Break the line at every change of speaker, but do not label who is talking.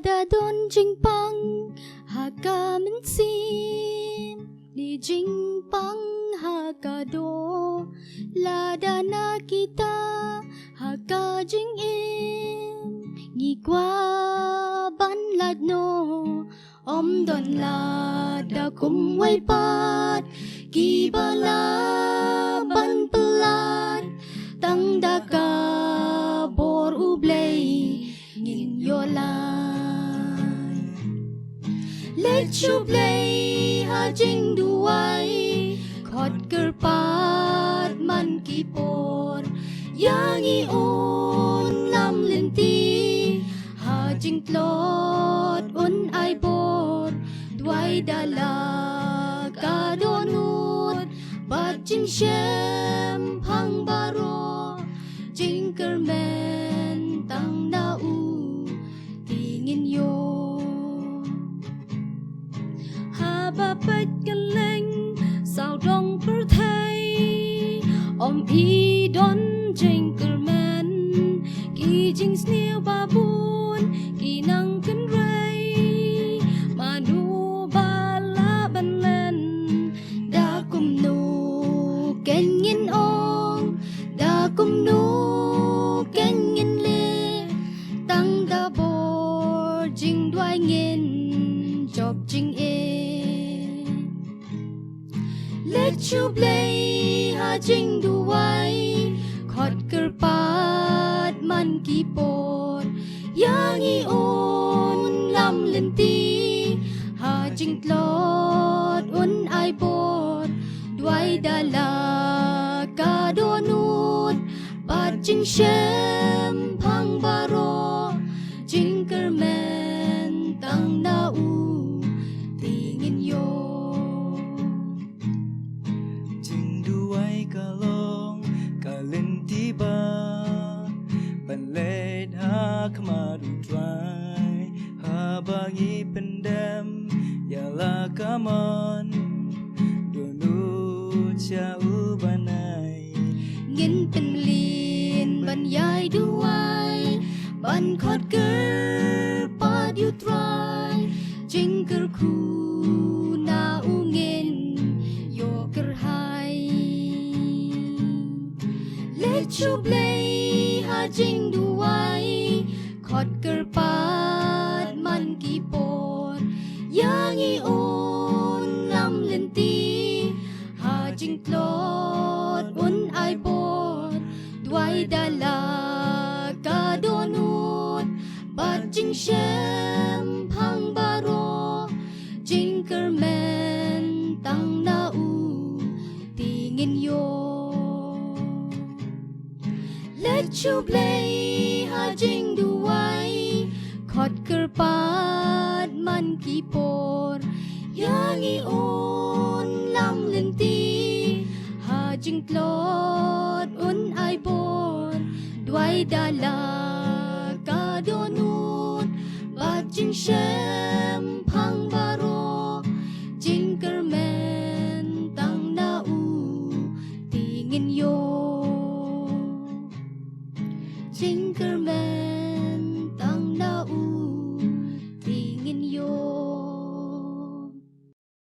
da don jing pang haka min sim li jing pang haka do la da na kita haka jing im ngi qua ban lad no om don la da kum wai pat ki bala ban pelat tang da ka bor ublei ngin yo lai let you play ha jing duai khot ker pat man ki por yang i on lam len ti ha jing tlot un ai bor duai dala ka donut bat jing shem phang baro jing ker men tang na u tingin yo
ha ba pat kan leng sao dong per thai om i don jing ker men ki jing snail babun ki nang kan rai ma nu ba la ban len
da kum nu ken ngin ong da kum nu ken ngin le tang da bor jing duai ngin job jing e let you play ha jing duai khot ker pat man ki por yang i on lam len ti ha jing tlot un ai bor duai dala ka donut bat jing shem phang baro jing ker men tang na u tingin yo
jing duai ka long ka len ti ba ban let ha khma du try ha ba ngi pendam ya la kamon do nu cha u banai
ngin pen lin ban yai duai ban khot ker pa du try jing ker khu na u ngin yo ker hai let you play ha jing duai khot ker pat man ki por yang i on lam len ti ha jing tlot un ai bor duai dala ka donut bat jing shem phang baro jing ker men tang na u tingin yo let you play ha jing duai khot ker pat man ki por yang i on lam len ti ha jing tlot un ai bor duai dala ka donut bat jing shem